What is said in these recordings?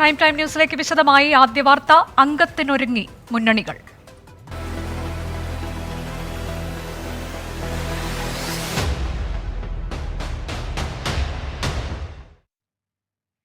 Prime time ന്യൂസിലേക്ക് വിശദമായി ആദ്യ വാർത്ത. അംഗത്തിനൊരുങ്ങി മുന്നണികൾ.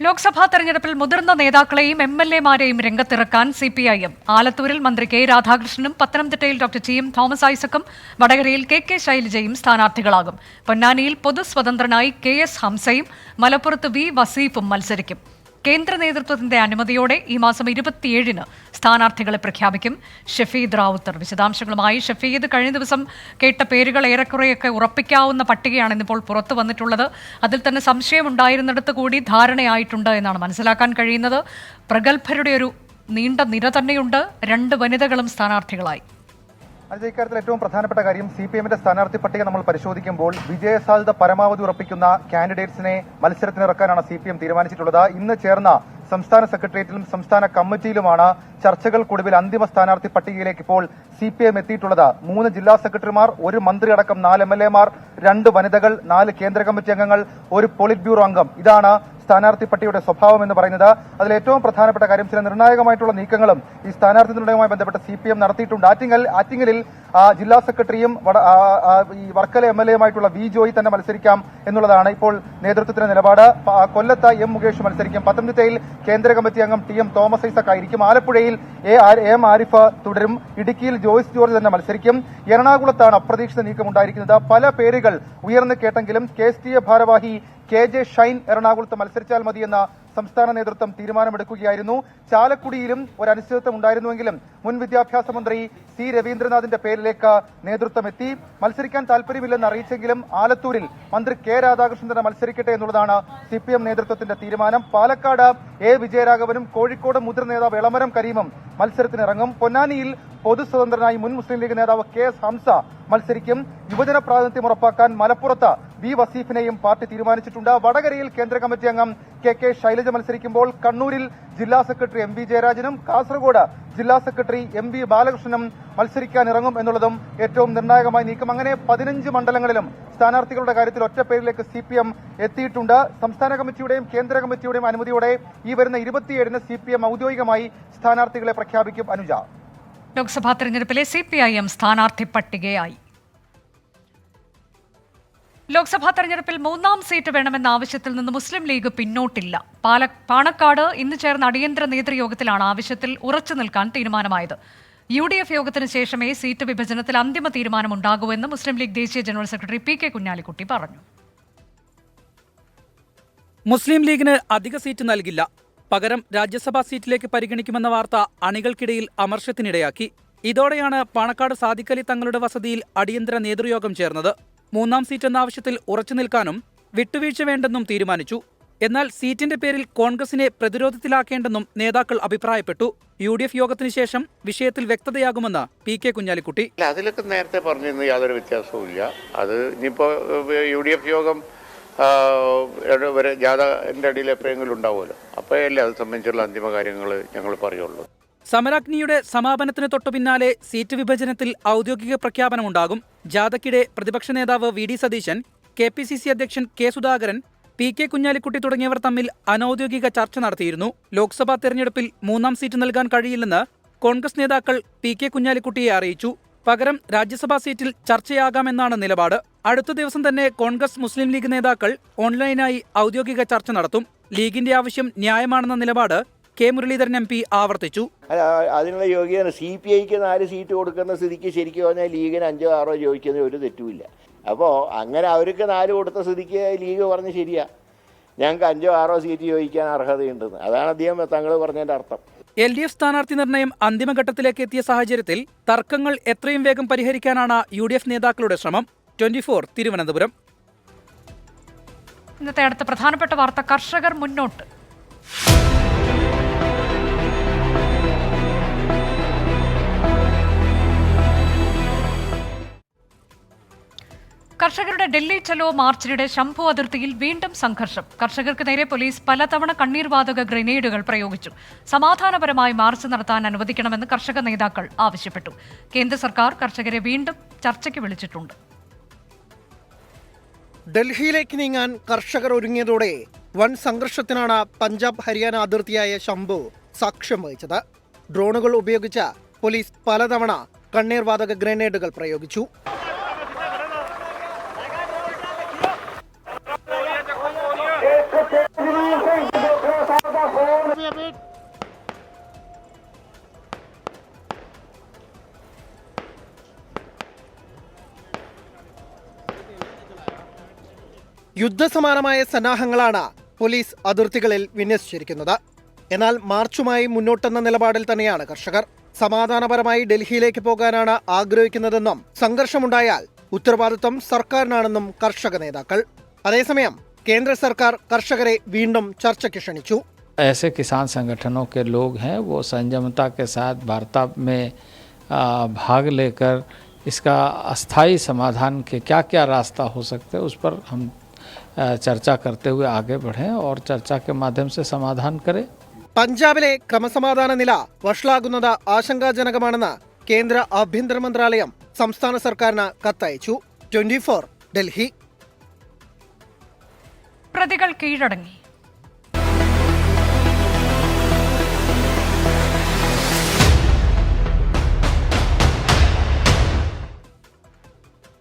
ലോക്സഭാ തെരഞ്ഞെടുപ്പിൽ മുതിർന്ന നേതാക്കളെയും എംഎൽഎമാരെയും രംഗത്തിറക്കാൻ സിപിഐഎം. ആലത്തൂരിൽ മന്ത്രി കെ രാധാകൃഷ്ണനും പത്തനംതിട്ടയിൽ ഡോക്ടർ ടി എം തോമസ് ഐസക്കും വടകരയിൽ കെ ശൈലജയും സ്ഥാനാർത്ഥികളാകും. പൊന്നാനിയിൽ പൊതുസ്വതന്ത്രനായി KS ഹംസയും മലപ്പുറത്ത് V വസീഫും മത്സരിക്കും. കേന്ദ്ര നേതൃത്വത്തിന്റെ അനുമതിയോടെ ഈ മാസം 27-ന് സ്ഥാനാർത്ഥികളെ പ്രഖ്യാപിക്കും. ഷഫീദ് റാവുത്തർ വിശദാംശങ്ങളുമായി. ഷഫീദ്, കഴിഞ്ഞ ദിവസം കേട്ട പേരുകൾ ഏറെക്കുറെയൊക്കെ ഉറപ്പിക്കാവുന്ന പട്ടികയാണ് ഇന്നിപ്പോൾ പുറത്തു വന്നിട്ടുള്ളത്. അതിൽ തന്നെ സംശയമുണ്ടായിരുന്നിടത്ത് കൂടി ധാരണയായിട്ടുണ്ട് എന്നാണ് മനസ്സിലാക്കാൻ കഴിയുന്നത്. പ്രഗത്ഭരുടെ ഒരു നീണ്ട നിര തന്നെയുണ്ട്. 2 വനിതകളും സ്ഥാനാർത്ഥികളായി. ഇക്കാര്യത്തിൽ ഏറ്റവും പ്രധാനപ്പെട്ട കാര്യം, CPM-ന്റെ സ്ഥാനാർത്ഥി പട്ടിക നമ്മൾ പരിശോധിക്കുമ്പോൾ വിജയസാധ്യത പരമാവധി ഉറപ്പിക്കുന്ന കാൻഡിഡേറ്റ്സിനെ മത്സരത്തിനിറക്കാനാണ് CPM തീരുമാനിച്ചിട്ടുള്ളത്. ഇന്ന് ചേർന്ന സംസ്ഥാന സെക്രട്ടേറിയറ്റിലും സംസ്ഥാന കമ്മിറ്റിയിലുമാണ് ചർച്ചകൾക്കൊടുവിൽ അന്തിമ സ്ഥാനാർത്ഥി പട്ടികയിലേക്ക് ഇപ്പോൾ CPM എത്തിയിട്ടുള്ളത്. 3 ജില്ലാ സെക്രട്ടറിമാർ, 1 മന്ത്രി അടക്കം 4 MLA-മാർ, 2 വനിതകൾ, 4 കേന്ദ്ര കമ്മിറ്റി അംഗങ്ങൾ, 1 പോളിറ്റ് ബ്യൂറോ അംഗം. ഇതാണ് സ്ഥാനാർത്ഥി പട്ടികയുടെ സ്വഭാവം എന്ന് പറയുന്നത്. അതിൽ ഏറ്റവും പ്രധാനപ്പെട്ട കാര്യം, ചില നിർണായകമായിട്ടുള്ള നീക്കങ്ങളും ഈ സ്ഥാനാർത്ഥി നിർണയവുമായി ബന്ധപ്പെട്ട് CPM നടത്തിയിട്ടുണ്ട്. ആറ്റിങ്ങലിൽ ജില്ലാ സെക്രട്ടറിയും ഈ വർക്കല MLA-യുമായിട്ടുള്ള V ജോയി തന്നെ മത്സരിക്കാം എന്നുള്ളതാണ് ഇപ്പോൾ നേതൃത്വത്തിന്റെ നിലപാട്. കൊല്ലത്ത് M മുകേഷ് മത്സരിക്കും. പത്തനംതിട്ടയിൽ കേന്ദ്ര കമ്മിറ്റി അംഗം ടി എം തോമസ് ഐസക് ആയിരിക്കും. ആലപ്പുഴയിൽ AM ആരിഫ് തുടരും. ഇടുക്കിയിൽ ജോയ്സ് ജോർജ് തന്നെ മത്സരിക്കും. എറണാകുളത്താണ് അപ്രതീക്ഷിത നീക്കം ഉണ്ടായിരിക്കുന്നത്. പല പേരുകൾ ഉയർന്നു കേട്ടെങ്കിലും KSTA ഭാരവാഹി KJ ഷൈൻ എറണാകുളത്ത് മത്സരിച്ചാൽ മതിയെന്ന സംസ്ഥാന നേതൃത്വം തീരുമാനമെടുക്കുകയായിരുന്നു. ചാലക്കുടിയിലും ഒരു അനിശ്ചിതത്വം ഉണ്ടായിരുന്നുവെങ്കിലും മുൻ വിദ്യാഭ്യാസ മന്ത്രി C രവീന്ദ്രനാഥിന്റെ പേരിലേക്ക് നേതൃത്വം എത്തി. മത്സരിക്കാൻ താല്പര്യമില്ലെന്ന് അറിയിച്ചെങ്കിലും ആലത്തൂരിൽ മന്ത്രി K രാധാകൃഷ്ണൻ തന്നെ മത്സരിക്കട്ടെ എന്നുള്ളതാണ് CPM നേതൃത്വത്തിന്റെ തീരുമാനം. പാലക്കാട് A വിജയരാഘവനും കോഴിക്കോട് മുതിർന്ന നേതാവ് എളമരം കരീമും മത്സരത്തിനിറങ്ങും. പൊന്നാനിയിൽ പൊതുസ്വതന്ത്രനായി മുൻ മുസ്ലിം ലീഗ് നേതാവ് KS ഹംസ മത്സരിക്കും. യുവജന പ്രാതിനിധ്യം ഉറപ്പാക്കാൻ മലപ്പുറത്ത് V വസീഫിനെയും പാർട്ടി തീരുമാനിച്ചിട്ടുണ്ട്. വടകരയിൽ കേന്ദ്ര കമ്മിറ്റി അംഗം കെ ശൈലജ മത്സരിക്കുമ്പോൾ കണ്ണൂരിൽ ജില്ലാ സെക്രട്ടറി MV ജയരാജനും കാസർഗോഡ് ജില്ലാ സെക്രട്ടറി MV ബാലകൃഷ്ണനും മത്സരിക്കാനിറങ്ങും എന്നുള്ളതും ഏറ്റവും നിർണായകമായ നീക്കം. അങ്ങനെ 15 മണ്ഡലങ്ങളിലും സ്ഥാനാർത്ഥികളുടെ കാര്യത്തിൽ ഒറ്റ പേരിലേക്ക് CPM എത്തിയിട്ടുണ്ട്. സംസ്ഥാന കമ്മിറ്റിയുടെയും കേന്ദ്ര കമ്മിറ്റിയുടെയും അനുമതിയോടെ ഈ വരുന്ന 27-ന് CPM ഔദ്യോഗികമായി സ്ഥാനാർത്ഥികളെ പ്രഖ്യാപിക്കും. അനുജ, ലോക്സഭാ തെരഞ്ഞെടുപ്പിലെ CPIM സ്ഥാനാർത്ഥി പട്ടികയായി. ലോക്സഭാ തെരഞ്ഞെടുപ്പിൽ 3ാം സീറ്റ് വേണമെന്ന ആവശ്യത്തിൽ നിന്ന് മുസ്ലിം ലീഗ് പിന്നോട്ടില്ല. പാണക്കാട് ഇന്ന് ചേർന്ന അടിയന്തര നേതൃയോഗത്തിലാണ് ആവശ്യത്തിൽ ഉറച്ചു നിൽക്കാൻ തീരുമാനമായത്. UDF യോഗത്തിന് ശേഷമേ സീറ്റ് വിഭജനത്തിൽ അന്തിമ തീരുമാനമുണ്ടാകൂവെന്ന് മുസ്ലിം ലീഗ് ദേശീയ ജനറൽ സെക്രട്ടറി PK കുഞ്ഞാലിക്കുട്ടി പറഞ്ഞു. മുസ്ലിം ലീഗിന് അധിക സീറ്റ് നൽകില്ല, പകരം രാജ്യസഭാ സീറ്റിലേക്ക് പരിഗണിക്കുമെന്ന വാർത്ത അണികൾക്കിടയിൽ അമർഷത്തിനിടയാക്കി. ഇതോടെയാണ് പാണക്കാട് സാദിഖ് അലി തങ്ങളുടെ വസതിയിൽ അടിയന്തര നേതൃയോഗം ചേർന്നത്. 3ാം സീറ്റ് എന്ന ആവശ്യത്തിൽ ഉറച്ചു നിൽക്കാനും വിട്ടുവീഴ്ച വേണ്ടെന്നും തീരുമാനിച്ചു. എന്നാൽ സീറ്റിന്റെ പേരിൽ കോൺഗ്രസിനെ പ്രതിരോധത്തിലാക്കേണ്ടെന്നും നേതാക്കൾ അഭിപ്രായപ്പെട്ടു. UDF യോഗത്തിന് ശേഷം വിഷയത്തിൽ വ്യക്തതയാകുമെന്ന് PK കുഞ്ഞാലിക്കുട്ടി. അതിലൊക്കെ നേരത്തെ പറഞ്ഞിരുന്നു, യാതൊരു വ്യത്യാസവുമില്ല. അത് ഇനിയിപ്പോ UDF യോഗം ജാഥന്റെ അടിയിൽ എപ്പോഴെങ്കിലും ഉണ്ടാവുമല്ലോ, അപ്പോഴല്ലേ അത് സംബന്ധിച്ചുള്ള അന്തിമ കാര്യങ്ങൾ ഞങ്ങൾ പറയുള്ളൂ. സമരാഗ്നിയുടെ സമാപനത്തിന് തൊട്ടു പിന്നാലെ സീറ്റ് വിഭജനത്തിൽ ഔദ്യോഗിക പ്രഖ്യാപനമുണ്ടാകും. ജാഥയ്ക്കിടെ പ്രതിപക്ഷ നേതാവ് VD സതീശൻ, KPCC അധ്യക്ഷൻ K സുധാകരൻ, PK കുഞ്ഞാലിക്കുട്ടി തുടങ്ങിയവർ തമ്മിൽ അനൌദ്യോഗിക ചർച്ച നടത്തിയിരുന്നു. ലോക്സഭാ തെരഞ്ഞെടുപ്പിൽ 3ാം സീറ്റ് നൽകാൻ കഴിയില്ലെന്ന് കോൺഗ്രസ് നേതാക്കൾ PK കുഞ്ഞാലിക്കുട്ടിയെ അറിയിച്ചു. പകരം രാജ്യസഭാ സീറ്റിൽ ചർച്ചയാകാമെന്നാണ് നിലപാട്. അടുത്ത ദിവസം തന്നെ കോൺഗ്രസ് മുസ്ലിം ലീഗ് നേതാക്കൾ ഓൺലൈനായി ഔദ്യോഗിക ചർച്ച നടത്തും. ലീഗിന്റെ ആവശ്യം ന്യായമാണെന്ന നിലപാട് K മുരളീധരൻ MP ആവർത്തിച്ചു. അതിനുള്ള യോഗ്യത CPIക്ക് 4 സീറ്റ് കൊടുക്കുന്ന സ്ഥിതിക്ക് ശരിക്കും പറഞ്ഞാൽ ലീഗിന് 5 6 ചോദിക്കുന്നത് ഒരു തെറ്റുമില്ല. അപ്പോൾ അങ്ങനെ അവർക്ക് 4 കൊടുത്ത സ്ഥിതിക്ക് ലീഗ് പറഞ്ഞ് ശരിയാ, ഞങ്ങൾക്ക് 5 6 സീറ്റ് ചോദിക്കാൻ അർഹതയുണ്ടെന്ന്. അതാണ് അദ്ദേഹം തങ്ങൾ പറഞ്ഞതിന്റെ അർത്ഥം. LDF സ്ഥാനാർത്ഥി നിർണയം അന്തിമഘട്ടത്തിലേക്ക് എത്തിയ സാഹചര്യത്തിൽ തർക്കങ്ങൾ എത്രയും വേഗം പരിഹരിക്കാനാണ് UDF നേതാക്കളുടെ ശ്രമം. 24 തിരുവനന്തപുരം. ഇന്നത്തെ അടുത്ത പ്രധാനപ്പെട്ട വാർത്ത, കർഷകർ മുന്നോട്ട്. കർഷകരുടെ ഡൽഹി ചലോ മാർച്ചിനിടെ ശംഭു അതിർത്തിയിൽ വീണ്ടും സംഘർഷം. കർഷകർക്ക് നേരെ പോലീസ് പലതവണ കണ്ണീർവാതക ഗ്രനേഡുകൾ പ്രയോഗിച്ചു. സമാധാനപരമായി മാർച്ച് നടത്താൻ അനുവദിക്കണമെന്ന് കർഷക നേതാക്കൾ ആവശ്യപ്പെട്ടു. കേന്ദ്ര സർക്കാർ കർഷകരെ വീണ്ടും ചർച്ചയ്ക്ക് വിളിച്ചിട്ടുണ്ട്. ഡൽഹിയിലേക്ക് നീങ്ങാൻ കർഷകർ ഒരുങ്ങിയതോടെ വൻ സംഘർഷത്തിനാണ് പഞ്ചാബ് ഹരിയാന അതിർത്തിയായ ശംഭു സാക്ഷ്യം വഹിച്ചത്. ഡ്രോണുകൾ ഉപയോഗിച്ച് പോലീസ് പലതവണ കണ്ണീർവാതക ഗ്രനേഡുകൾ പ്രയോഗിച്ചു. യുദ്ധസമാനമായ സന്നാഹങ്ങളാണ് പോലീസ് അതിർത്തികളിൽ വിന്യസിച്ചിരിക്കുന്നത്. എന്നാൽ മാർച്ചുമായി മുന്നോട്ടെന്ന നിലപാടിൽ തന്നെയാണ് കർഷകർ. സമാധാനപരമായി ഡൽഹിയിലേക്ക് പോകാനാണ് ആഗ്രഹിക്കുന്നതെന്നും സംഘർഷമുണ്ടായാൽ ഉത്തരവാദിത്വം സർക്കാരിനാണെന്നും കർഷക നേതാക്കൾ. അതേസമയം കേന്ദ്ര സർക്കാർ കർഷകരെ വീണ്ടും ചർച്ചയ്ക്ക് ക്ഷണിച്ചു. ऐसे किसान संगठनों के लोग हैं वो संयमता के साथ वार्ता में भाग लेकर इसका अस्थायी समाधान के क्या क्या रास्ता हो सकते हैं उस पर हम चर्चा करते हुए आगे बढ़ें और चर्चा के माध्यम से समाधान करें. പഞ്ചാബിലെ ക്രമസമാധാന നില വഷളാകുന്നത് ആശങ്കാജനകമാണെന്ന് കേന്ദ്ര ആഭ്യന്തര മന്ത്രാലയം സംസ്ഥാന സർക്കാരിന് കത്തയച്ചു. 24 ഡൽഹി. പ്രതികൾ കീഴടങ്ങി.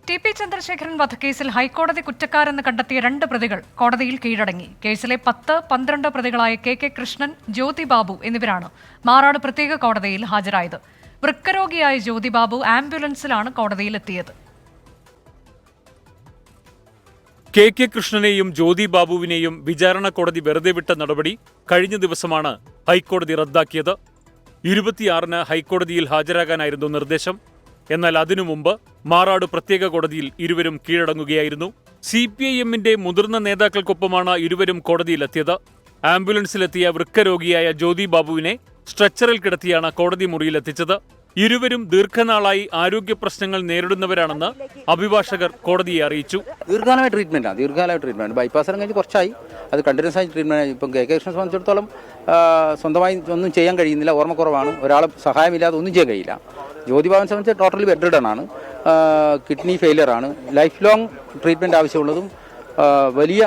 ടി പി ചന്ദ്രശേഖരൻ വധക്കേസിൽ ഹൈക്കോടതി കുറ്റക്കാരെന്ന് കണ്ടെത്തിയ 2 പ്രതികൾ കോടതിയിൽ കീഴടങ്ങി. കേസിലെ 10, 12 പ്രതികളായ കെ കൃഷ്ണൻ, ജ്യോതി ബാബു എന്നിവരാണ് മാറാട് പ്രത്യേക കോടതിയിൽ ഹാജരായത്. വൃക്കരോഗിയായ ജ്യോതി ബാബു ആംബുലൻസിലാണ് കോടതിയിലെത്തിയത്. കെ കൃഷ്ണനെയും ജ്യോതി ബാബുവിനെയും വിചാരണ കോടതി വെറുതെ വിട്ട നടപടി കഴിഞ്ഞ ദിവസമാണ് ഹൈക്കോടതി റദ്ദാക്കിയത്. 26-ന് ഹൈക്കോടതിയിൽ ഹാജരാകാനായിരുന്നു നിർദ്ദേശം. എന്നാൽ അതിനു മുമ്പ് മാറാട് പ്രത്യേക കോടതിയിൽ ഇരുവരും കീഴടങ്ങുകയായിരുന്നു. CPIM-ന്റെ മുതിർന്ന നേതാക്കൾക്കൊപ്പമാണ് ഇരുവരും കോടതിയിലെത്തിയത്. ആംബുലൻസിലെത്തിയ വൃക്കരോഗിയായ ജ്യോതി ബാബുവിനെ സ്ട്രെച്ചറിൽ കിടത്തിയാണ് കോടതി മുറിയിലെത്തിച്ചത്. ഇരുവരും ദീർഘനാളായി ആരോഗ്യ പ്രശ്നങ്ങൾ നേരിടുന്നവരാണെന്ന് അഭിഭാഷകർ കോടതിയെ അറിയിച്ചു. ദീർഘകാലമായ ട്രീറ്റ്മെന്റ് ബൈപ്പാസ് കഴിഞ്ഞ് കുറച്ചായി, അത് കണ്ടിന്യൂസ് ആയി ട്രീറ്റ്മെന്റ്. ഇപ്പം കെ കൃഷ്ണനെ സംബന്ധിച്ചിടത്തോളം സ്വന്തമായി ഒന്നും ചെയ്യാൻ കഴിയുന്നില്ല, ഓർമ്മക്കുറവാണ്, ഒരാളെ സഹായമില്ലാതെ ഒന്നും ചെയ്യാൻ കഴിയില്ല. ജ്യോതിബാബുവിനെ സംബന്ധിച്ച് ടോട്ടലി ബെഡ് റിഡൺ ആണ്, കിഡ്നി ഫെയിലിയറാണ്, ലൈഫ് ലോങ് ട്രീറ്റ്മെൻറ്റ് ആവശ്യമുള്ളതും വലിയ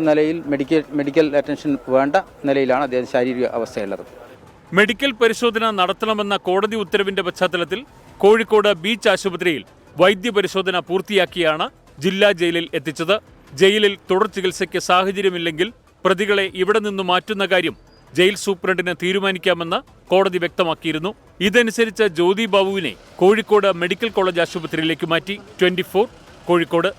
നിലയിൽ മെഡിക്കൽ അറ്റൻഷൻ വേണ്ട നിലയിലാണ് അദ്ദേഹം ശാരീരിക അവസ്ഥയുള്ളത്. മെഡിക്കൽ പരിശോധന നടത്തണമെന്ന കോടതി ഉത്തരവിന്റെ പശ്ചാത്തലത്തിൽ കോഴിക്കോട് ബീച്ച് ആശുപത്രിയിൽ വൈദ്യപരിശോധന പൂർത്തിയാക്കിയാണ് ജില്ലാ ജയിലിൽ എത്തിച്ചത്. ജയിലിൽ തുടർ ചികിത്സയ്ക്ക് സാഹചര്യമില്ലെങ്കിൽ പ്രതികളെ ഇവിടെ നിന്ന് മാറ്റുന്ന കാര്യം ജയിൽ സൂപ്രണ്ടിന് തീരുമാനിക്കാമെന്ന് കോടതി വ്യക്തമാക്കിയിരുന്നു. ഇതനുസരിച്ച് ജ്യോതി ബാബുവിനെ കോഴിക്കോട് മെഡിക്കൽ കോളേജ് ആശുപത്രിയിലേക്ക് മാറ്റി. 24 കോഴിക്കോട്.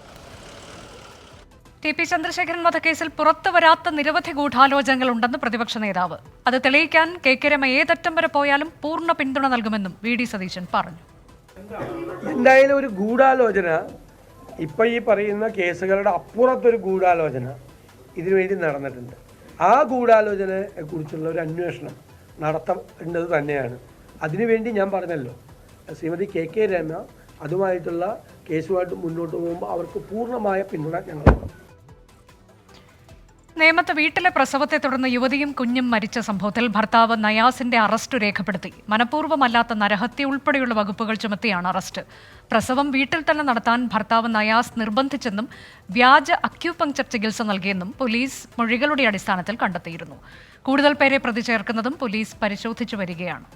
ടി പി ചന്ദ്രശേഖരൻ വധക്കേസിൽ പുറത്തു വരാത്ത നിരവധി ഗൂഢാലോചനകളുണ്ടെന്ന് പ്രതിപക്ഷ നേതാവ്. അത് തെളിയിക്കാൻ കെ രമ ഏതറ്റം വരെ പോയാലും പൂർണ്ണ പിന്തുണ നൽകുമെന്നും VD സതീശൻ പറഞ്ഞു. എന്തായാലും ഒരു ഗൂഢാലോചന, ഇപ്പൊ ഈ പറയുന്ന കേസുകളുടെ അപ്പുറത്തൊരു ഗൂഢാലോചന ഇതിനുവേണ്ടി നടന്നിട്ടുണ്ട്. ആ ഗൂഢാലോചനയെ കുറിച്ചുള്ള ഒരു അന്വേഷണം നടത്തേണ്ടത് തന്നെയാണ്. അതിനുവേണ്ടി ഞാൻ പറഞ്ഞല്ലോ, ശ്രീമതി കെ രമ അതുമായിട്ടുള്ള കേസുമായിട്ട് മുന്നോട്ട് പോകുമ്പോൾ അവർക്ക് പൂർണ്ണമായ പിന്തുണ ഞങ്ങൾ. നേമത്ത് വീട്ടിലെ പ്രസവത്തെ തുടർന്ന് യുവതിയും കുഞ്ഞും മരിച്ച സംഭവത്തിൽ ഭർത്താവ് നയാസിന്റെ അറസ്റ്റ് രേഖപ്പെടുത്തി. മനഃപൂർവ്വമല്ലാത്ത നരഹത്യ ഉൾപ്പെടെയുള്ള വകുപ്പുകൾ ചുമത്തിയാണ് അറസ്റ്റ്. പ്രസവം വീട്ടിൽ തന്നെ നടത്താൻ ഭർത്താവ് നയാസ് നിർബന്ധിച്ചെന്നും വ്യാജ അക്യൂപങ്ചർ ചികിത്സ നൽകിയെന്നും പോലീസ് മൊഴികളുടെ അടിസ്ഥാനത്തിൽ കണ്ടെത്തിയിരുന്നു. കൂടുതൽ പേരെ പ്രതി ചേർക്കുന്നതും പോലീസ് പരിശോധിച്ചു വരികയാണ്.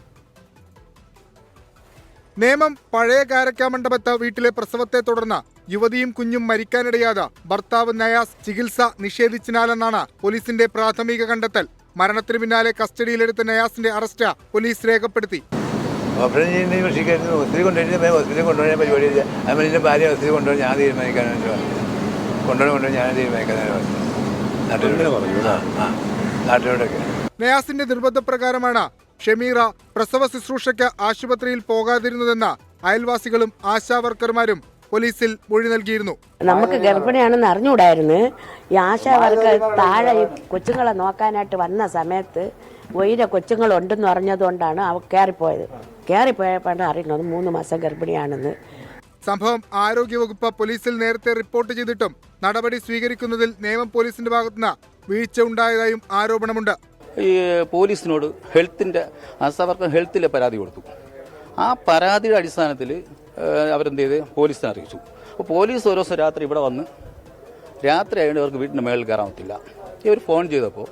നേമം പഴയ കാരക്കാമണ്ഡപത്ത് വീട്ടിലെ പ്രസവത്തെ തുടർന്ന് യുവതിയും കുഞ്ഞും മരിക്കാനിടയാതെ ഭർത്താവ് നയാസ് ചികിത്സ നിഷേധിച്ചതിനാലെന്നാണ് പോലീസിന്റെ പ്രാഥമിക കണ്ടെത്തൽ. മരണത്തിന് പിന്നാലെ കസ്റ്റഡിയിലെടുത്ത നയാസിന്റെ അറസ്റ്റ് പോലീസ് രേഖപ്പെടുത്തി. നയാസിന്റെ നിർബന്ധപ്രകാരമാണ് ഷമീറ പ്രസവ ശുശ്രൂഷയ്ക്ക് ആശുപത്രിയിൽ പോകാതിരുന്നതെന്ന് അയൽവാസികളും ആശാവർക്കർമാരും പോലീസിൽ മൊഴി നൽകിയിരുന്നു. നമുക്ക് ഗർഭിണിയാണെന്ന് അറിഞ്ഞുകൂടായിരുന്നു. ഈ ആശാവർക്കർ താഴെ ഈ കൊച്ചുങ്ങളെ നോക്കാനായിട്ട് വന്ന സമയത്ത് കൊച്ചുങ്ങളുണ്ടെന്ന് അറിഞ്ഞതുകൊണ്ടാണ് അവ കയറിപ്പോയപ്പോഴാണ് അറിയുന്നത് 3 മാസം ഗർഭിണിയാണെന്ന്. സംഭവം ആരോഗ്യവകുപ്പ് പോലീസിൽ നേരത്തെ റിപ്പോർട്ട് ചെയ്തിട്ടും നടപടി സ്വീകരിക്കുന്നതിൽ നേമം പോലീസിന്റെ ഭാഗത്തുനിന്ന് വീഴ്ച ഉണ്ടായതായും ആരോപണമുണ്ട്. ഈ പോലീസിനോട് ആശാവർക്കർ ഹെൽത്തിലെ പരാതി കൊടുത്തു. ആ പരാതിയുടെ അടിസ്ഥാനത്തിൽ അവരെന്ത് ചെയ്ത് പോലീസിനെ അറിയിച്ചു. അപ്പോൾ പോലീസ് ഓരോ ദിവസം രാത്രി ഇവിടെ വന്ന് രാത്രി ആയതുകൊണ്ട് ഇവർക്ക് വീടിൻ്റെ മേളിൽ കയറാൻ പറ്റില്ല. ഇവർ ഫോൺ ചെയ്തപ്പോൾ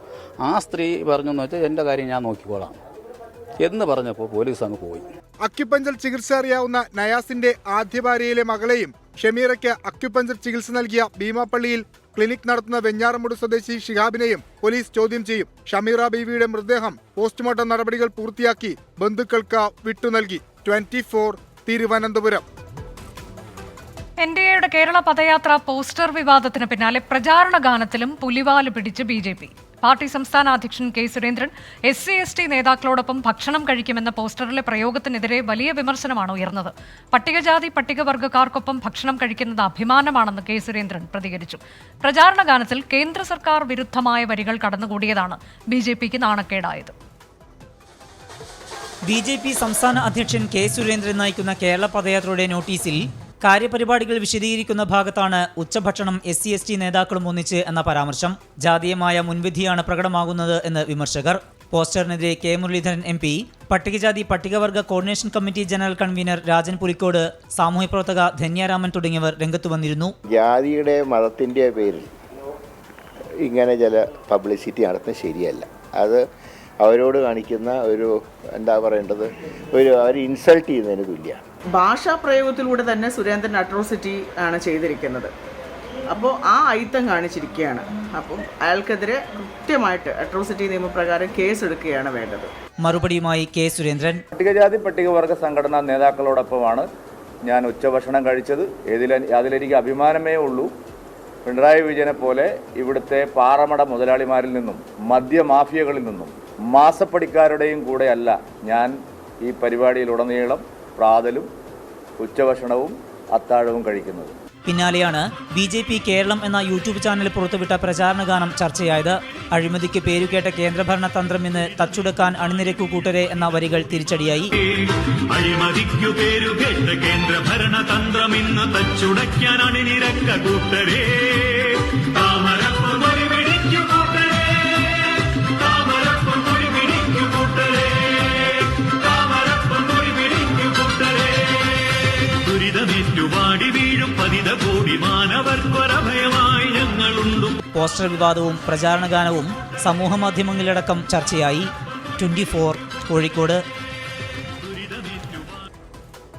ആ സ്ത്രീ പറഞ്ഞെന്ന് വെച്ചാൽ എൻ്റെ കാര്യം ഞാൻ നോക്കിക്കോളാം എന്ന് പറഞ്ഞപ്പോൾ പോലീസ് അങ്ങ് പോയി. അക്യുപഞ്ചർ ചികിത്സ അറിയാവുന്ന നയാസിന്റെ ആദ്യ ഭാര്യയിലെ മകളെയും ഷമീറയ്ക്ക് അക്യുപഞ്ചർ ചികിത്സ നൽകിയ ഭീമാപ്പള്ളിയിൽ ക്ലിനിക് നടത്തുന്ന വെഞ്ഞാറമൂട് സ്വദേശി ഷിഹാബിനെയും പോലീസ് ചോദ്യം ചെയ്യും. ഷമീറ ബീവിയുടെ മൃതദേഹം പോസ്റ്റ്മോർട്ടം നടപടികൾ പൂർത്തിയാക്കി ബന്ധുക്കൾക്ക് വിട്ടു നൽകി. 24 തിരുവനന്തപുരം. NDAയുടെ കേരള പദയാത്ര പോസ്റ്റർ വിവാദത്തിന് പിന്നാലെ പ്രചാരണ ഗാനത്തിലും പുലിവാല് പിടിച്ച് BJP. പാർട്ടി സംസ്ഥാന അധ്യക്ഷൻ കെ സുരേന്ദ്രൻ SC/ST നേതാക്കളോടൊപ്പം ഭക്ഷണം കഴിക്കുമെന്ന പോസ്റ്ററിലെ പ്രയോഗത്തിനെതിരെ വലിയ വിമർശനമാണ് ഉയർന്നത്. പട്ടികജാതി പട്ടികവർഗ്ഗക്കാർക്കൊപ്പം ഭക്ഷണം കഴിക്കുന്നത് അഭിമാനമാണെന്ന് കെ സുരേന്ദ്രൻ പ്രതികരിച്ചു. പ്രചാരണ ഗാനത്തിൽ കേന്ദ്ര സർക്കാർ വിരുദ്ധമായ വരികൾ കടന്നുകൂടിയതാണ് BJPക്ക് നാണക്കേടായത്. BJP സംസ്ഥാന അധ്യക്ഷൻ കെ സുരേന്ദ്രൻ നയിക്കുന്ന കേരള പദയാത്രയുടെ നോട്ടീസിൽ കാര്യപരിപാടികൾ വിശദീകരിക്കുന്ന ഭാഗത്താണ് ഉച്ചഭക്ഷണം SC/ST നേതാക്കളും ഒന്നിച്ച് എന്ന പരാമർശം. ജാതീയമായ മുൻവിധിയാണ് പ്രകടമാകുന്നത് എന്ന് വിമർശകർ. പോസ്റ്ററിനെതിരെ കെ മുരളീധരൻ MP, പട്ടികജാതി പട്ടികവർഗ coordination committee general convener Rajan Pulikkode, സാമൂഹ്യപ്രവർത്തക ധന്യാരാമൻ തുടങ്ങിയവർ രംഗത്തു വന്നിരുന്നു. ജാതിയുടെ മതത്തിൻ്റെ പേരിൽ ഇങ്ങനെ ചില പബ്ലിസിറ്റി നടത്തുന്നത് ശരിയല്ല. അത് അവരോട് കാണിക്കുന്ന ഒരു എന്താ പറയേണ്ടത്, അവർ ഇൻസൾട്ട് ചെയ്യുന്നതിന് തുല്യമാണ്. ഭാഷാ പ്രയോഗത്തിലൂടെ തന്നെ സുരേന്ദ്രൻ അട്രോസിറ്റി ആണ് ചെയ്തിരിക്കുന്നത്. അപ്പോൾ ആ അയിത്തം കാണിച്ചിരിക്കുകയാണ്. അപ്പം അയാൾക്കെതിരെ കൃത്യമായിട്ട് അട്രോസിറ്റി നിയമപ്രകാരം കേസെടുക്കുകയാണ് വേണ്ടത്. മറുപടിയുമായി കെ സുരേന്ദ്രൻ. പട്ടികജാതി പട്ടികവർഗ സംഘടനാ നേതാക്കളോടൊപ്പമാണ് ഞാൻ ഉച്ചഭക്ഷണം കഴിച്ചത്. അതിലെനിക്ക് അഭിമാനമേ ഉള്ളൂ. പിണറായി വിജയനെ പോലെ ഇവിടുത്തെ പാറമട മുതലാളിമാരിൽ നിന്നും മദ്യമാഫിയകളിൽ നിന്നും മാസപ്പടിക്കാരുടെയും കൂടെ അല്ല ഞാൻ ഈ പരിപാടിയിലുടനീളം പ്രാതലും ഉച്ചഭക്ഷണവും അത്താഴവും കഴിക്കുന്നത്. പിന്നാലെയാണ് BJP കേരളം എന്ന യൂട്യൂബ് ചാനൽ പുറത്തുവിട്ട പ്രചാരണ ഗാനം ചർച്ചയായത്. അഴിമതിക്ക് പേരുകേട്ട കേന്ദ്രഭരണ തന്ത്രം ഇന്ന് തച്ചുടക്കാൻ അണിനിരക്കു കൂട്ടരെ എന്ന വരികൾ തിരിച്ചടിയായി. അഴിമതിക്കു പേരുകേട്ട കേന്ദ്രഭരണ തന്ത്രം ഇന്ന് തച്ചുടക്കാൻ അണിനിരക്ക കൂട്ടരെ. പോസ്റ്റർ വിവാദവും പ്രചാരണ ഗാനവും സമൂഹ മാധ്യമങ്ങളിലടക്കം ചർച്ചയായി. 24 കോഴിക്കോട്.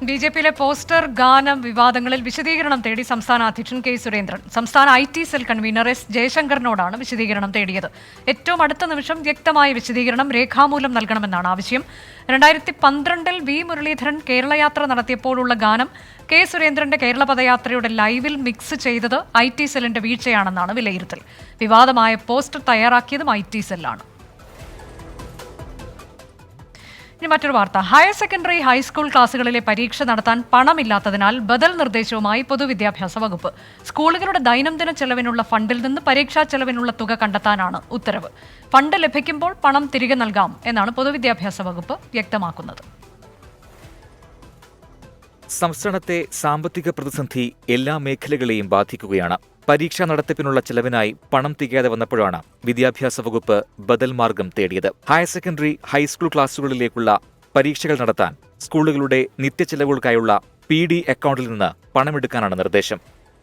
BJPയിലെ പോസ്റ്റർ ഗാനം വിവാദങ്ങളിൽ വിശദീകരണം തേടി സംസ്ഥാന അധ്യക്ഷൻ കെ സുരേന്ദ്രൻ സംസ്ഥാന IT സെൽ കൺവീനർ S ജയശങ്കറിനോടാണ് വിശദീകരണം തേടിയത്. ഏറ്റവും അടുത്ത നിമിഷം വ്യക്തമായ വിശദീകരണം രേഖാമൂലം നൽകണമെന്നാണ് ആവശ്യം. 2012 V മുരളീധരൻ കേരളയാത്ര നടത്തിയപ്പോഴുള്ള ഗാനം കെ സുരേന്ദ്രന്റെ കേരള പദയാത്രയുടെ ലൈവിൽ മിക്സ് ചെയ്തത് IT സെല്ലിന്റെ വീഴ്ചയാണെന്നാണ് വിലയിരുത്തൽ. വിവാദമായ പോസ്റ്റർ തയ്യാറാക്കിയതും IT സെല്ലാണ്. ഇനി മറ്റൊരു വാർത്ത. ഹയർ സെക്കൻഡറി ഹൈസ്കൂൾ ക്ലാസുകളിലെ പരീക്ഷ നടത്താൻ പണമില്ലാത്തതിനാൽ ബദൽ നിർദ്ദേശവുമായി പൊതുവിദ്യാഭ്യാസ വകുപ്പ്. സ്കൂളുകളുടെ ദൈനംദിന ചെലവിനുള്ള ഫണ്ടിൽ നിന്ന് പരീക്ഷാ ചെലവിനുള്ള തുക കണ്ടെത്താനാണ് ഉത്തരവ്. ഫണ്ട് ലഭിക്കുമ്പോൾ പണം തിരികെ നൽകാം എന്നാണ് പൊതുവിദ്യാഭ്യാസ വകുപ്പ് വ്യക്തമാക്കുന്നത്. സംസ്ഥാനത്തെ സാമ്പത്തിക പ്രതിസന്ധി എല്ലാ മേഖലകളെയും ബാധിക്കുകയാണ്. പരീക്ഷാ നടത്തിപ്പിനുള്ള ചെലവിനായി പണം തികയാതെ വന്നപ്പോഴാണ് വിദ്യാഭ്യാസ വകുപ്പ് ബദൽ മാർഗം തേടിയത്. ഹയർ സെക്കൻഡറി ഹൈസ്കൂൾ ക്ലാസുകളിലേക്കുള്ള പരീക്ഷകൾ നടത്താൻ സ്കൂളുകളുടെ നിത്യച്ചെലവുകൾക്കായുള്ള PD അക്കൗണ്ടിൽ നിന്ന് പണമെടുക്കാനാണ് നിർദ്ദേശം.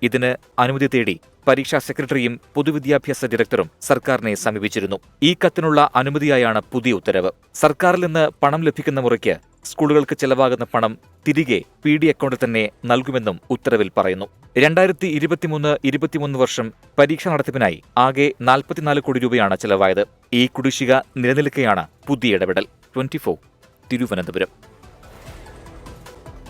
ഇതിന് അനുമതി തേടി പരീക്ഷാ സെക്രട്ടറിയും പൊതുവിദ്യാഭ്യാസ ഡയറക്ടറും സർക്കാരിനെ സമീപിച്ചിരുന്നു. ഈ കത്തിനുള്ള അനുമതിയായാണ് പുതിയ ഉത്തരവ്. സർക്കാരിൽ നിന്ന് പണം ലഭിക്കുന്ന മുറയ്ക്ക് സ്കൂളുകൾക്ക് ചെലവാകുന്ന പണം തിരികെ PD അക്കൗണ്ടിൽ തന്നെ നൽകുമെന്നും ഉത്തരവിൽ പറയുന്നു. 2023-23 വർഷം പരീക്ഷ നടത്തിപ്പിനായി ആകെ 44 കോടി രൂപയാണ് ചെലവായത്. ഈ കുടിശ്ശിക നിലനിൽക്കെയാണ് പുതിയ ഇടപെടൽ. 24 തിരുവനന്തപുരം.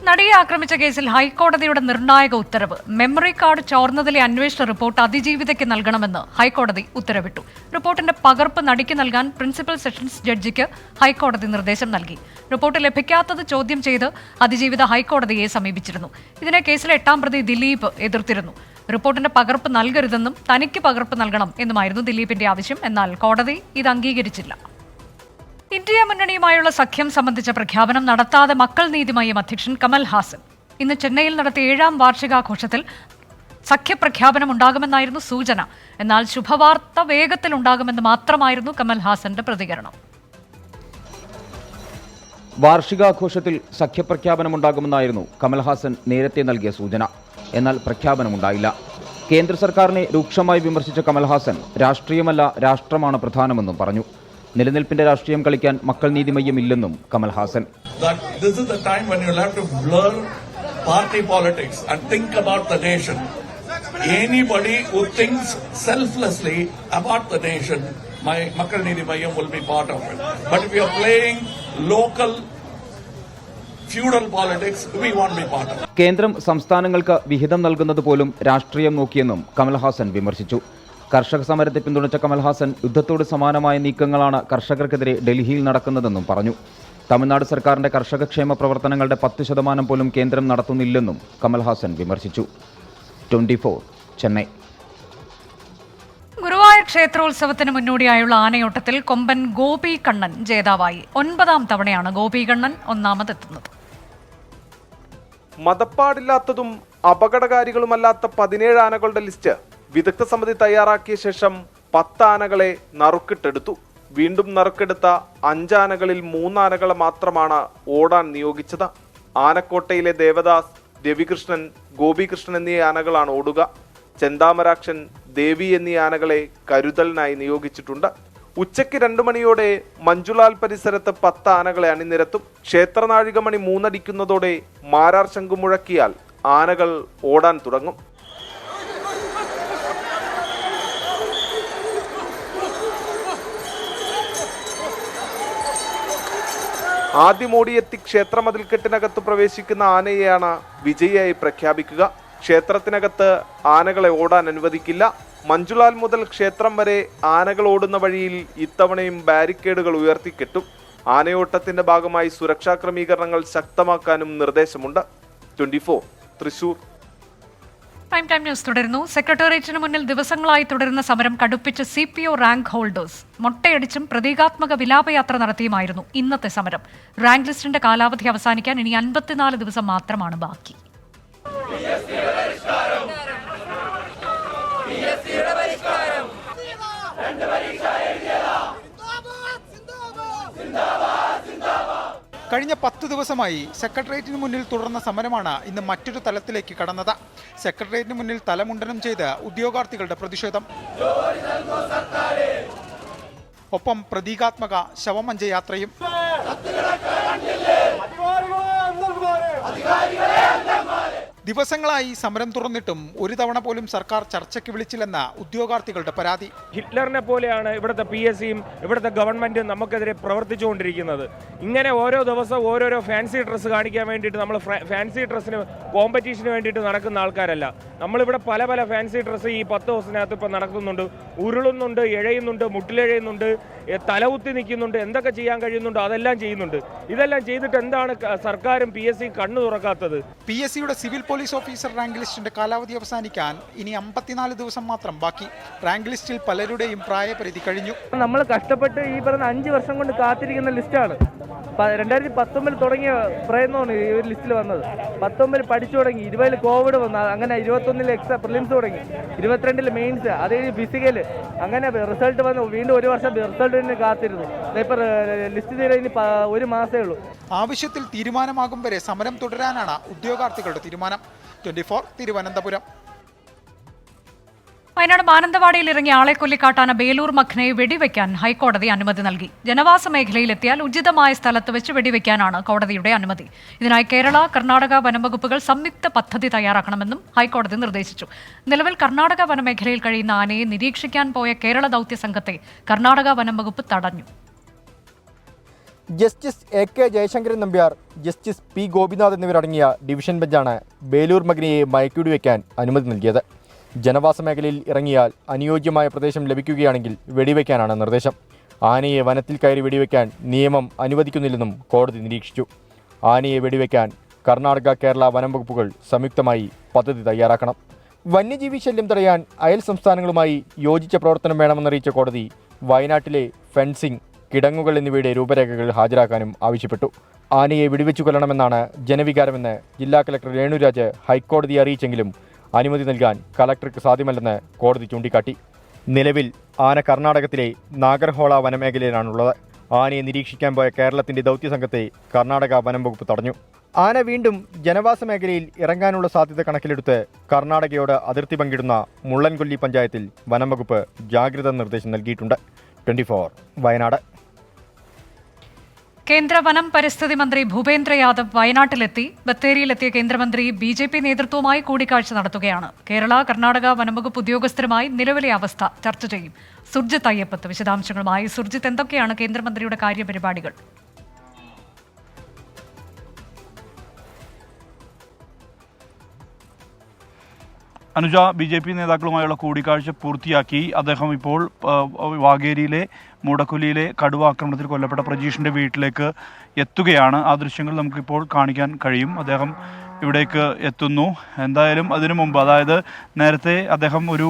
നടിയെ ആക്രമിച്ച കേസിൽ ഹൈക്കോടതിയുടെ നിർണായക ഉത്തരവ്. മെമ്മറി കാർഡ് ചോർന്നതിലെ അന്വേഷണ റിപ്പോർട്ട് അതിജീവിതയ്ക്ക് നൽകണമെന്ന് ഹൈക്കോടതി ഉത്തരവിട്ടു. റിപ്പോർട്ടിന്റെ പകർപ്പ് നടിക്ക് നൽകാൻ പ്രിൻസിപ്പൽ സെഷൻസ് ജഡ്ജിക്ക് ഹൈക്കോടതി നിർദ്ദേശം നൽകി. റിപ്പോർട്ട് ലഭിക്കാത്തത് ചോദ്യം ചെയ്ത് അതിജീവിത ഹൈക്കോടതിയെ സമീപിച്ചിരുന്നു. ഇതിനെ കേസിലെ 8ാം പ്രതി ദിലീപ് എതിർത്തിരുന്നു. റിപ്പോർട്ടിന്റെ പകർപ്പ് നൽകരുതെന്നും തനിക്ക് പകർപ്പ് നൽകണം എന്നുമായിരുന്നു ദിലീപിന്റെ ആവശ്യം. എന്നാൽ കോടതി ഇത് അംഗീകരിച്ചില്ല. ഇന്ത്യ മുന്നണിയുമായുള്ള സഖ്യം സംബന്ധിച്ച പ്രഖ്യാപനം നടത്താതെ മക്കൾ നീതി മയ്യം അധ്യക്ഷൻ കമൽ ഹാസൻ ഇന്ന് ചെന്നൈയിൽ നടത്തിയ 7ാം വാർഷികാഘോഷത്തിൽ സഖ്യപ്രഖ്യാപനം ഉണ്ടാകുമെന്നായിരുന്നു സൂചന. എന്നാൽ ശുഭവാർത്ത വേഗത്തിൽ ഉണ്ടാകുമെന്ന് മാത്രമായിരുന്നു കമൽ ഹാസന്റെ പ്രതികരണം. വാർഷികാഘോഷത്തിൽ സഖ്യപ്രഖ്യാപനമുണ്ടാകുമെന്നായിരുന്നു കമൽഹാസൻ നേരത്തെ നൽകിയ സൂചന. എന്നാൽ പ്രഖ്യാപനമുണ്ടായില്ല. കേന്ദ്ര സർക്കാരിനെ രൂക്ഷമായി വിമർശിച്ച കമൽഹാസൻ രാഷ്ട്രീയമല്ല രാഷ്ട്രമാണ് പ്രധാനമെന്നും പറഞ്ഞു. നിലനിൽപ്പിന്റെ രാഷ്ട്രീയം കളിക്കാൻ മക്കൾ നീതി മയ്യം ഇല്ലെന്നും Kamal Haasan. Party politics and think about the nation. Anybody who thinks selflessly about the nation, my Makkal Needi Mayyam will be part of it. But if you are playing local feudal politics, we won't be part of it. കേന്ദ്രം സംസ്ഥാനങ്ങൾക്ക് വിഹിതം നൽകുന്നത് പോലും രാഷ്ട്രീയം നോക്കിയെന്നും കമൽഹാസൻ വിമർശിച്ചു. കർഷക സമരത്തെ പിന്തുണച്ച കമൽഹാസൻ യുദ്ധത്തോട് സമാനമായ നീക്കങ്ങളാണ് കർഷകർക്കെതിരെ ഡൽഹിയിൽ നടക്കുന്നതെന്നും പറഞ്ഞു. തമിഴ്നാട് സർക്കാരിന്റെ കർഷകക്ഷേമ പ്രവർത്തനങ്ങളുടെ 10% പോലും കേന്ദ്രം നടത്തുന്നില്ലെന്നും കമൽഹാസൻ വിമർശിച്ചു. 24 ചെന്നൈ. ഗുരുവായൂർ ക്ഷേത്രോത്സവത്തിന് മുന്നോടിയായുള്ള ആനയോട്ടത്തിൽ കൊമ്പൻ ഗോപി കണ്ണൻ ജേതാവായി. 9ാം തവണയാണ് ഗോപി കണ്ണൻ ഒന്നാമതെത്തുന്നത്. മതപ്പാടില്ലാത്തതും അപകടകാരികളുമല്ലാത്ത 17 ആനകളുടെ ലിസ്റ്റ് വിദഗ്ധ സമിതി തയ്യാറാക്കിയ ശേഷം 10 ആനകളെ നറുക്കിട്ടെടുത്തു. വീണ്ടും നറുക്കെടുത്ത 5 ആനകളിൽ 3 ആനകളെ മാത്രമാണ് ഓടാൻ നിയോഗിച്ചത്. ആനക്കോട്ടയിലെ ദേവദാസ്, രവികൃഷ്ണൻ, ഗോപികൃഷ്ണൻ എന്നീ ആനകളാണ് ഓടുക. ചെന്താമരാക്ഷൻ, ദേവി എന്നീ ആനകളെ കരുതലിനായി നിയോഗിച്ചിട്ടുണ്ട്. ഉച്ചയ്ക്ക് 2 മണിയോടെ മഞ്ജുലാൽ പരിസരത്ത് 10 ആനകളെ അണിനിരത്തും. ക്ഷേത്രനാഴികമണി 3 അടിക്കുന്നതോടെ മാരാർ ശംഖു മുഴക്കിയാൽ ആനകൾ ഓടാൻ തുടങ്ങും. ആദ്യം ഓടിയെത്തി ക്ഷേത്രമതിൽക്കെട്ടിനകത്ത് പ്രവേശിക്കുന്ന ആനയെയാണ് വിജയിയായി പ്രഖ്യാപിക്കുക. ക്ഷേത്രത്തിനകത്ത് ആനകളെ ഓടാൻ അനുവദിക്കില്ല. മഞ്ജുലാൽ മുതൽ ക്ഷേത്രം വരെ ആനകൾ ഓടുന്ന വഴിയിൽ ഇത്തവണയും ബാരിക്കേഡുകൾ ഉയർത്തിക്കെട്ടും. ആനയോട്ടത്തിന്റെ ഭാഗമായി സുരക്ഷാ ക്രമീകരണങ്ങൾ ശക്തമാക്കാനും നിർദ്ദേശമുണ്ട്. 24 തൃശൂർ. പ്രൈം ടൈം ന്യൂസ് തുടരുന്നു. സെക്രട്ടേറിയറ്റിന് മുന്നിൽ ദിവസങ്ങളായി തുടരുന്ന സമരം കടുപ്പിച്ച് CPO റാങ്ക് ഹോൾഡേഴ്സ് മൊട്ടയടിച്ചും പ്രതീകാത്മക വിലാപയാത്ര നടത്തിയുമായിരുന്നു ഇന്നത്തെ സമരം. റാങ്ക് ലിസ്റ്റിന്റെ കാലാവധി അവസാനിക്കാൻ ഇനി 54 ദിവസം മാത്രമാണ് ബാക്കി. കഴിഞ്ഞ 10 ദിവസമായി സെക്രട്ടേറിയറ്റിന് മുന്നിൽ തുടർന്ന സമരമാണ് ഇന്ന് മറ്റൊരു തലത്തിലേക്ക് കടന്നത്. സെക്രട്ടേറിയറ്റിന് മുന്നിൽ തലമുണ്ടനം ചെയ്ത് ഉദ്യോഗാർത്ഥികളുടെ പ്രതിഷേധം. ഒപ്പം പ്രതീകാത്മക ശവമഞ്ചയാത്രയും. ദിവസങ്ങളായി സമരം തുറന്നിട്ടും ഒരു തവണ പോലും സർക്കാർ ചർച്ചയ്ക്ക് വിളിച്ചില്ലെന്ന ഉദ്യോഗാർത്ഥികളുടെ പരാതി. ഹിറ്റ്ലറിനെ പോലെയാണ് ഇവിടുത്തെ PSCയും ഇവിടുത്തെ ഗവൺമെന്റും നമുക്കെതിരെ പ്രവർത്തിച്ചുകൊണ്ടിരിക്കുന്നത്. ഇങ്ങനെ ഓരോ ദിവസവും ഓരോരോ ഫാൻസി ഡ്രസ്സ് കാണിക്കാൻ വേണ്ടിയിട്ട് നമ്മൾ ഫാൻസി ഡ്രസ്സിന് കോമ്പറ്റീഷന് വേണ്ടിയിട്ട് നടക്കുന്ന ആൾക്കാരല്ല. നമ്മളിവിടെ പല പല ഫാൻസി ഡ്രസ്സ് ഈ 10 ദിവസത്തിനകത്ത് ഇപ്പം നടക്കുന്നുണ്ട്. ഉരുളുന്നുണ്ട്, എഴയുന്നുണ്ട്, മുട്ടിലെഴയുന്നുണ്ട്, തലകുത്തി നിൽക്കുന്നുണ്ട്, എന്തൊക്കെ ചെയ്യാൻ കഴിയുന്നുണ്ടോ അതെല്ലാം ചെയ്യുന്നുണ്ട്. ഇതെല്ലാം ചെയ്തിട്ട് എന്താണ് സർക്കാരും PSC കണ്ണു തുറക്കാത്തത്? PSCയുടെ സിവിൽ പോലീസ് ഓഫീസർ റാങ്ക് ലിസ്റ്റിന്റെ കാലാവധി അവസാനിക്കാൻ ഇനി 54 ദിവസം മാത്രം ബാക്കി. റാങ്ക് ലിസ്റ്റിൽ പലരുടെയും പ്രായപരിധി കഴിഞ്ഞു. നമ്മൾ കഷ്ടപ്പെട്ട് ഈ പറഞ്ഞ 5 വർഷം കൊണ്ട് കാത്തിരിക്കുന്ന ലിസ്റ്റാണ്. 2019 തുടങ്ങിയ പ്രയത്നമാണ് ഈ ഒരു ലിസ്റ്റിൽ വന്നത്. 19 പഠിച്ചു തുടങ്ങി, 20 കോവിഡ് വന്നു, അങ്ങനെ 21 എക്സാം പ്രിലിംസ് തുടങ്ങി, 22 മെയിൻസ്, അത് ഫിസിക്കല്, അങ്ങനെ റിസൾട്ട് വന്നു. വീണ്ടും 1 വർഷം റിസൾട്ടിന് കാത്തിരുന്നു. ഇപ്പൊ ലിസ്റ്റ് ചെയ്ത് ഇനി 1 മാസമേ ഉള്ളൂ. ആവശ്യത്തിൽ തീരുമാനമാകും വരെ സമരം തുടരാനാണ് ഉദ്യോഗാർത്ഥികളുടെ തീരുമാനം. 24 തിരുവനന്തപുരം. വയനാട് മാനന്തവാടിയിൽ ഇറങ്ങിയ ആളെ കൊല്ലിക്കാട്ടാന ബേലൂർ മഖ്നയെ വെടിവെക്കാൻ ഹൈക്കോടതി അനുമതി നൽകി. ജനവാസ മേഖലയിലെത്തിയാൽ ഉചിതമായ സ്ഥലത്ത് വെച്ച് വെടിവെക്കാനാണ് കോടതിയുടെ അനുമതി. ഇതിനായി കേരള, കർണാടക വനംവകുപ്പുകൾ സംയുക്ത പദ്ധതി തയ്യാറാക്കണമെന്നും ഹൈക്കോടതി നിർദ്ദേശിച്ചു. നിലവിൽ കർണാടക വനമേഖലയിൽ കഴിയുന്ന ആനയെ നിരീക്ഷിക്കാൻ പോയ കേരള ദൗത്യ സംഘത്തെ കർണാടക വനംവകുപ്പ് തടഞ്ഞു. Justice AK Jayasankaran Nambiar, justice P Gopinath എന്നിവരടങ്ങിയ ഡിവിഷൻ ബെഞ്ചാണ് ബേലൂർ മഖ്നയെ മയക്കുവെടിവെക്കാൻ അനുമതി നൽകിയത്. ജനവാസ മേഖലയിൽ ഇറങ്ങിയാൽ അനുയോജ്യമായ പ്രദേശം ലഭിക്കുകയാണെങ്കിൽ വെടിവെക്കാനാണ് നിർദ്ദേശം. ആനയെ വനത്തിൽ കയറി വെടിവെക്കാൻ നിയമം അനുവദിക്കുന്നില്ലെന്നും കോടതി നിരീക്ഷിച്ചു. ആനയെ വെടിവെക്കാൻ കർണാടക, കേരള വനം വകുപ്പുകൾ സംയുക്തമായി പദ്ധതി തയ്യാറാക്കണം. വന്യജീവി ശല്യം തടയാൻ അയൽ സംസ്ഥാനങ്ങളുമായി യോജിച്ച പ്രവർത്തനം വേണമെന്നറിയിച്ച കോടതി വയനാട്ടിലെ ഫെൻസിംഗ്, കിടങ്ങുകൾ എന്നിവയുടെ രൂപരേഖകൾ ഹാജരാക്കാനും ആവശ്യപ്പെട്ടു. ആനയെ വെടിവെച്ചു കൊല്ലണമെന്നാണ് ജനവികാരമെന്ന് ജില്ലാ കളക്ടർ രേണുരാജ് ഹൈക്കോടതിയെ അറിയിച്ചെങ്കിലും അനുമതി നൽകാൻ കളക്ടർക്ക് സാധ്യമല്ലെന്ന് കോടതി ചൂണ്ടിക്കാട്ടി. നിലവിൽ ആന കർണാടകത്തിലെ നാഗർഹോള വനമേഖലയിലാണുള്ളത്. ആനയെ നിരീക്ഷിക്കാൻ പോയ കേരളത്തിന്റെ ദൗത്യസംഘത്തെ കർണാടക വനം വകുപ്പ് തടഞ്ഞു. ആന വീണ്ടും ജനവാസ മേഖലയിൽ ഇറങ്ങാനുള്ള സാധ്യത കണക്കിലെടുത്ത് കർണാടകയോട് അതിർത്തി പങ്കിടുന്ന മുള്ളൻകൊല്ലി പഞ്ചായത്തിൽ വനംവകുപ്പ് ജാഗ്രതാ നിർദ്ദേശം നൽകിയിട്ടുണ്ട്. 24 വയനാട്. കേന്ദ്ര വനം പരിസ്ഥിതി മന്ത്രി ഭൂപേന്ദ്ര യാദവ് വയനാട്ടിലെത്തി. ബത്തേരിയിലെത്തിയ കേന്ദ്രമന്ത്രി BJP നേതൃത്വവുമായി കൂടിക്കാഴ്ച നടത്തുകയാണ്. കേരള, കർണാടക വനംവകുപ്പ് ഉദ്യോഗസ്ഥരുമായി നിലവിലെ അവസ്ഥ ചർച്ച ചെയ്യും. സുർജിത് അയ്യപ്പത്ത് വിശദാംശങ്ങളുമായി. സുർജിത്ത്, എന്തൊക്കെയാണ് കേന്ദ്രമന്ത്രിയുടെ കാര്യപരിപാടികൾ? അനുജ, BJP നേതാക്കളുമായുള്ള കൂടിക്കാഴ്ച പൂർത്തിയാക്കി. അദ്ദേഹം ഇപ്പോൾ വാഗേരിയിലെ മൂടക്കൊല്ലിയിലെ കടുവ ആക്രമണത്തിൽ കൊല്ലപ്പെട്ട പ്രജീഷിൻ്റെ വീട്ടിലേക്ക് എത്തുകയാണ്. ആ ദൃശ്യങ്ങൾ നമുക്കിപ്പോൾ കാണിക്കാൻ കഴിയും. അദ്ദേഹം ഇവിടേക്ക് എത്തുന്നു. എന്തായാലും അതിനു മുമ്പ്, അതായത് നേരത്തെ അദ്ദേഹം ഒരു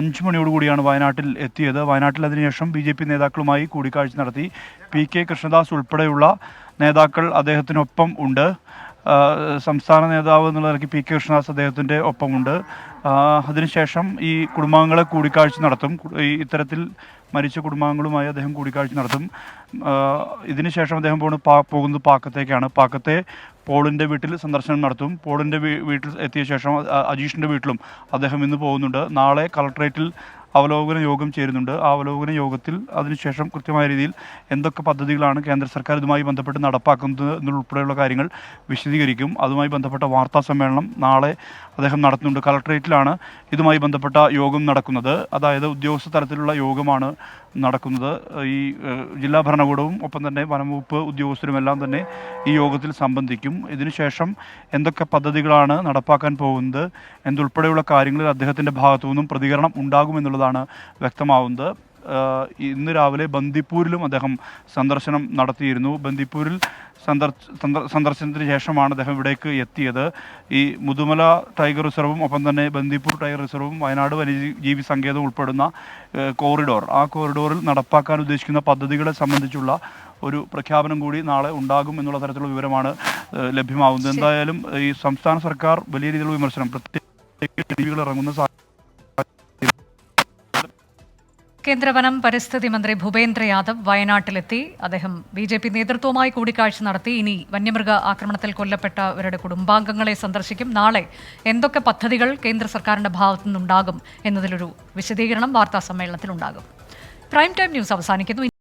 5 മണിയോടുകൂടിയാണ് വയനാട്ടിൽ എത്തിയത്. വയനാട്ടിൽ അതിനുശേഷം BJP നേതാക്കളുമായി കൂടിക്കാഴ്ച നടത്തി. PK കൃഷ്ണദാസ് ഉൾപ്പെടെയുള്ള നേതാക്കൾ അദ്ദേഹത്തിനൊപ്പം ഉണ്ട്. സംസ്ഥാന നേതാവ് എന്നുള്ള നിലയ്ക്ക് PK കൃഷ്ണദാസ് അദ്ദേഹത്തിൻ്റെ ഒപ്പമുണ്ട്. അതിനുശേഷം ഈ കുടുംബാംഗങ്ങളെ കൂടിക്കാഴ്ച നടത്തും. ഇത്തരത്തിൽ മരിച്ച കുടുംബാംഗങ്ങളുമായി അദ്ദേഹം കൂടിക്കാഴ്ച നടത്തും. ഇതിനുശേഷം അദ്ദേഹം പോകുന്നത് പാക്കത്തേക്കാണ്. പാക്കത്തെ പോളിൻ്റെ വീട്ടിൽ സന്ദർശനം നടത്തും. പോളിൻ്റെ വീട്ടിൽ എത്തിയ ശേഷം അജീഷിൻ്റെ വീട്ടിലും അദ്ദേഹം ഇന്ന് പോകുന്നുണ്ട്. നാളെ കളക്ട്രേറ്റിൽ അവലോകന യോഗം ചേരുന്നുണ്ട്. ആ അവലോകന യോഗത്തിൽ അതിനുശേഷം കൃത്യമായ രീതിയിൽ എന്തൊക്കെ പദ്ധതികളാണ് കേന്ദ്ര സർക്കാർ ഇതുമായി ബന്ധപ്പെട്ട് നടപ്പാക്കുന്നത് എന്നുൾപ്പെടെയുള്ള കാര്യങ്ങൾ വിശദീകരിക്കും. അതുമായി ബന്ധപ്പെട്ട വാർത്താ സമ്മേളനം നാളെ അദ്ദേഹം നടത്തുന്നുണ്ട്. കളക്ട്രേറ്റിലാണ് ഇതുമായി ബന്ധപ്പെട്ട യോഗം നടക്കുന്നത്. അതായത് ഉദ്യോഗസ്ഥ തലത്തിലുള്ള യോഗമാണ് നടക്കുന്നത്. ഈ ജില്ലാ ഭരണകൂടവും ഒപ്പം തന്നെ വനംവകുപ്പ് ഉദ്യോഗസ്ഥരുമെല്ലാം തന്നെ ഈ യോഗത്തിൽ സംബന്ധിക്കും. ഇതിനുശേഷം എന്തൊക്കെ പദ്ധതികളാണ് നടപ്പാക്കാൻ പോകുന്നത് എന്നുൾപ്പെടെയുള്ള കാര്യങ്ങളിൽ അദ്ദേഹത്തിൻ്റെ ഭാഗത്തു നിന്നും പ്രതികരണം ഉണ്ടാകുമെന്നുള്ളതാണ് വ്യക്തമാവുന്നത്. ഇന്ന് രാവിലെ ബന്ദിപ്പൂരിലും അദ്ദേഹം സന്ദർശനം നടത്തിയിരുന്നു. ബന്ദിപ്പൂരിൽ സന്ദർശനത്തിന് ശേഷമാണ് അദ്ദേഹം ഇവിടേക്ക് എത്തിയത്. ഈ മുതുമല ടൈഗർ റിസർവും ഒപ്പം തന്നെ ബന്ദിപ്പൂർ ടൈഗർ റിസർവും വയനാട് വന്യജീവി സങ്കേതവും ഉൾപ്പെടുന്ന കോറിഡോർ, ആ കോറിഡോറിൽ നടപ്പാക്കാൻ ഉദ്ദേശിക്കുന്ന പദ്ധതികളെ സംബന്ധിച്ചുള്ള ഒരു പ്രഖ്യാപനം കൂടി നാളെ ഉണ്ടാകും എന്നുള്ള തരത്തിലുള്ള വിവരമാണ് ലഭ്യമാവുന്നത്. എന്തായാലും ഈ സംസ്ഥാന സർക്കാർ വലിയ രീതിയിലുള്ള വിമർശനം, പ്രത്യേക രീതികൾ ഇറങ്ങുന്ന കേന്ദ്ര വനം പരിസ്ഥിതി മന്ത്രി ഭൂപേന്ദ്ര യാദവ് വയനാട്ടിലെത്തി. അദ്ദേഹം BJP നേതൃത്വവുമായി കൂടിക്കാഴ്ച നടത്തി. ഇനി വന്യമൃഗ ആക്രമണത്തിൽ കൊല്ലപ്പെട്ടവരുടെ കുടുംബാംഗങ്ങളെ സന്ദർശിക്കും. നാളെ എന്തൊക്കെ പദ്ധതികൾ കേന്ദ്ര സർക്കാരിന്റെ ഭാഗത്തു നിന്നുണ്ടാകും എന്നതിലൊരു വിശദീകരണം വാർത്താ സമ്മേളനത്തിലുണ്ടാകും. പ്രൈം ടൈം ന്യൂസ് അവസാനിക്കുന്നു.